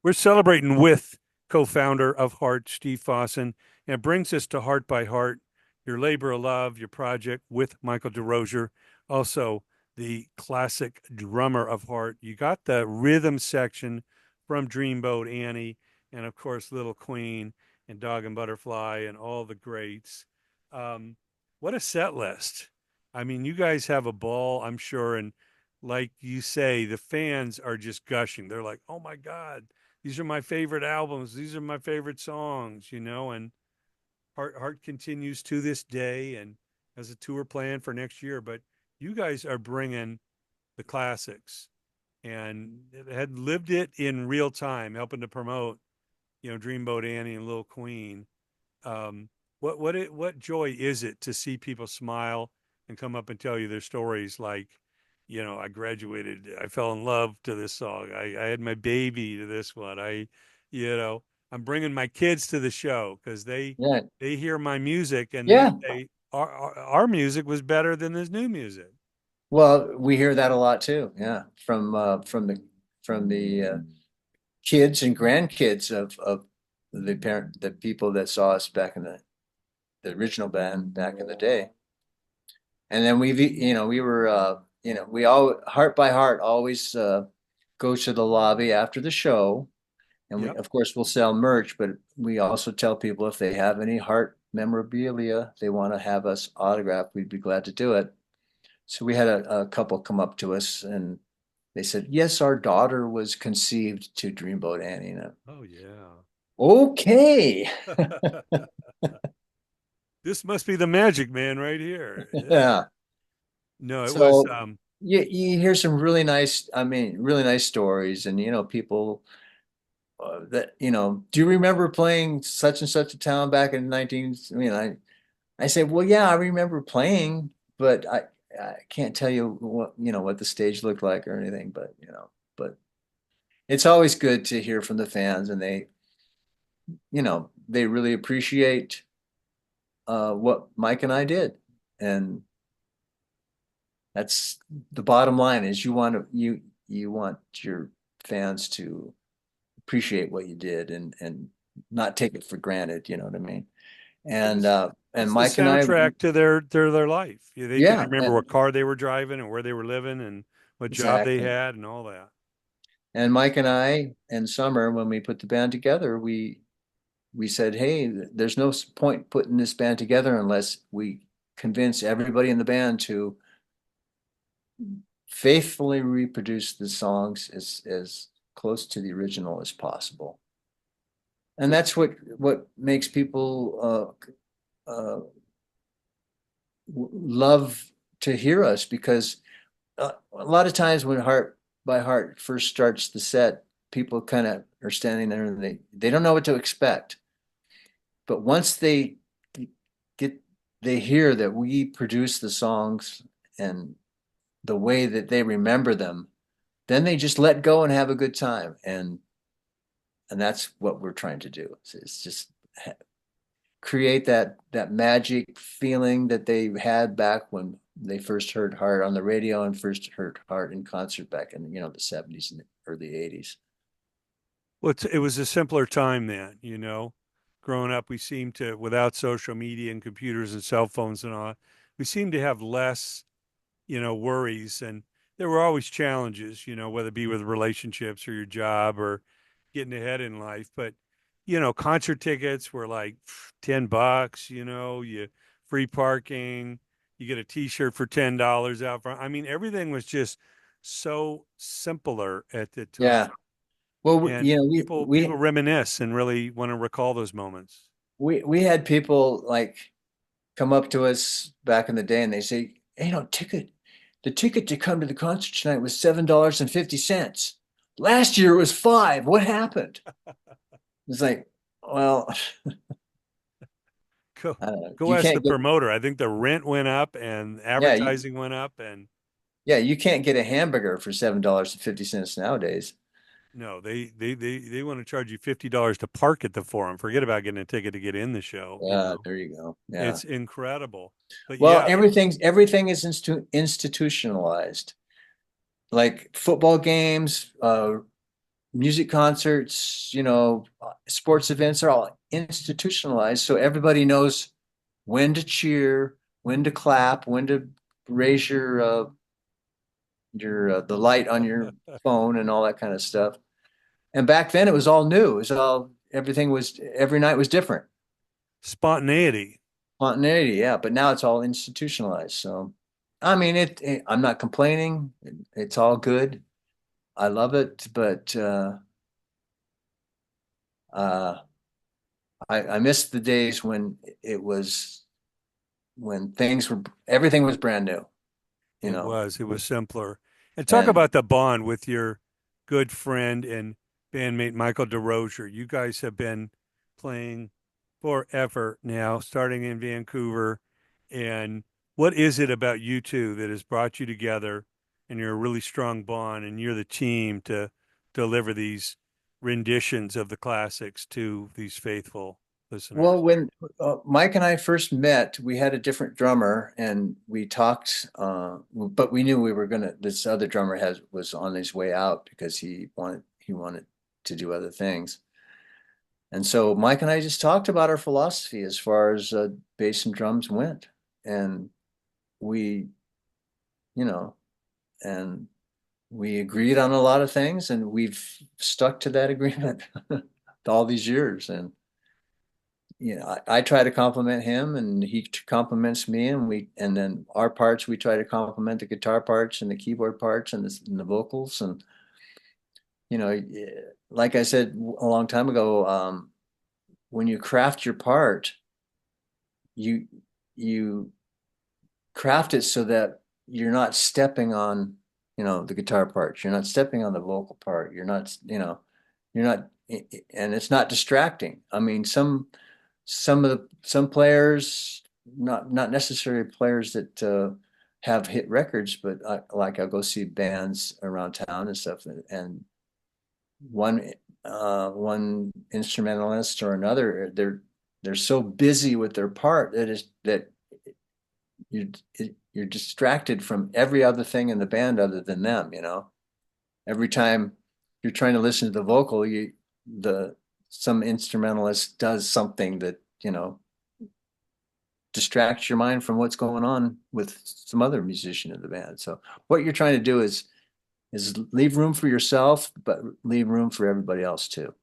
We're celebrating with co-founder of Heart, Steve Fossen, and it brings us to Heart by Heart, your labor of love, your project with Michael DeRosier, also the classic drummer of Heart. You got the rhythm section from Dreamboat Annie, and of course Little Queen and Dog and Butterfly and all the greats. Um, what a set list! I mean, you guys have a ball, I'm sure, and like you say, the fans are just gushing. They're like, "Oh my God, these are my favorite albums. These are my favorite songs," and Heart continues to this day and has a tour plan for next year. But you guys are bringing the classics and had lived it in real time, helping to promote, Dreamboat Annie and Lil Queen. What joy is it to see people smile and come up and tell you their stories like, I graduated, I fell in love to this song. I had my baby to this one. You know, I'm bringing my kids to the show because Yeah. they hear my music and they Yeah. say our music was better than this new music. Well, we hear that a lot too. Yeah. From the kids and grandkids of the people that saw us back in the original band back in the day. And then we were we all heart by heart always go to the lobby after the show. And we, Yep. of course, will sell merch, but we also tell people if they have any heart memorabilia they want to have us autograph, we'd be glad to do it. So we had a couple come up to us and they said, "Yes, our daughter was conceived to Dreamboat Annie." And, Oh yeah. okay. This must be the magic man right here. Yeah. Yeah. No, it was So you hear some really nice, I mean, really nice stories, and people that do you remember playing such and such a town back in 19? I mean, I said, well, yeah, I remember playing, but I can't tell you what the stage looked like or anything, but it's always good to hear from the fans, and they really appreciate what Mike and I did, and that's the bottom line is you want your fans to appreciate what you did and not take it for granted, you know what I mean? And it's uh and it's the Mike and I, soundtrack to their life. Yeah, they can yeah, remember what car they were driving and where they were living and what job they exactly. had and all that. And Mike and I and Summer, when we put the band together, we said, hey, there's no point putting this band together unless we convince everybody in the band to faithfully reproduce the songs as close to the original as possible. And that's what makes people love to hear us, because a lot of times when Heart by Heart first starts the set, people kind of are standing there and they don't know what to expect. But once get they hear that we produce the songs and the way that they remember them, then they just let go and have a good time. And that's what we're trying to do. It's just create that magic feeling that they had back when they first heard Heart on the radio and first heard Heart in concert back in the 70s and early 80s. Well, it was a simpler time then. Growing up, we seemed to, without social media and computers and cell phones and all, we seemed to have less, worries. And there were always challenges, whether it be with relationships or your job or getting ahead in life. But, concert tickets were like $10, you free parking, you get a t-shirt for $10 out front. I mean, everything was just so simpler at the time. Yeah. Well, And you know, people reminisce and really want to recall those moments. we had people like come up to us back in the day and they say, hey, the ticket to come to the concert tonight was $7.50. Last year it was 5. What happened? It's like, well, Go, I don't know. go You ask the can't get, promoter. I think the rent went up and yeah, advertising went up, and you can't get a hamburger for $7.50 nowadays. no, they want to charge you $50 to park at the Forum. Forget about getting a ticket to get in the show. Yeah, there you go. Yeah. It's incredible. But Well, yeah, everything is institutionalized. Like football games, music concerts, sports events are all institutionalized. So everybody knows when to cheer, when to clap, when to raise the light on your phone and all that kind of stuff. And back then it was all new. It was all everything was every night was different. Spontaneity. Spontaneity, yeah. But now it's all institutionalized. So I mean I'm not complaining. It's all good. I love it, but uh I miss the days when it was when things were everything was brand new, you It know. was. It was simpler. And talk And about the bond with your good friend and bandmate Michael DeRosier. You guys have been playing forever now, starting in Vancouver. And what is it about you two that has brought you together and you're a really strong bond and you're the team to deliver these renditions of the classics to these faithful well, listeners? when Mike and I first met, we had a different drummer and we talked, but we knew we were gonna, this other drummer was on his way out because he wanted to do other things. And so Mike and I just talked about our philosophy as far as bass and drums went. And we, you know, and we agreed on a lot of things and we've stuck to that agreement all these years. And I try to compliment him and he compliments me, and then our parts, we try to compliment the guitar parts and the keyboard parts and the vocals. And, like I said a long time ago, when you craft your part, you, you craft it so that you're not stepping on, the guitar parts. You're not stepping on the vocal part. You're not, and it's not distracting. I mean, some players, not necessarily players that have hit records, but I'll go see bands around town and stuff, and one one instrumentalist or another, they're so busy with their part that you you're distracted from every other thing in the band other than them. Every time you're trying to listen to the vocal, the some instrumentalist does something that distracts your mind from what's going on with some other musician in the band. So what you're trying to do is leave room for yourself, but leave room for everybody else too.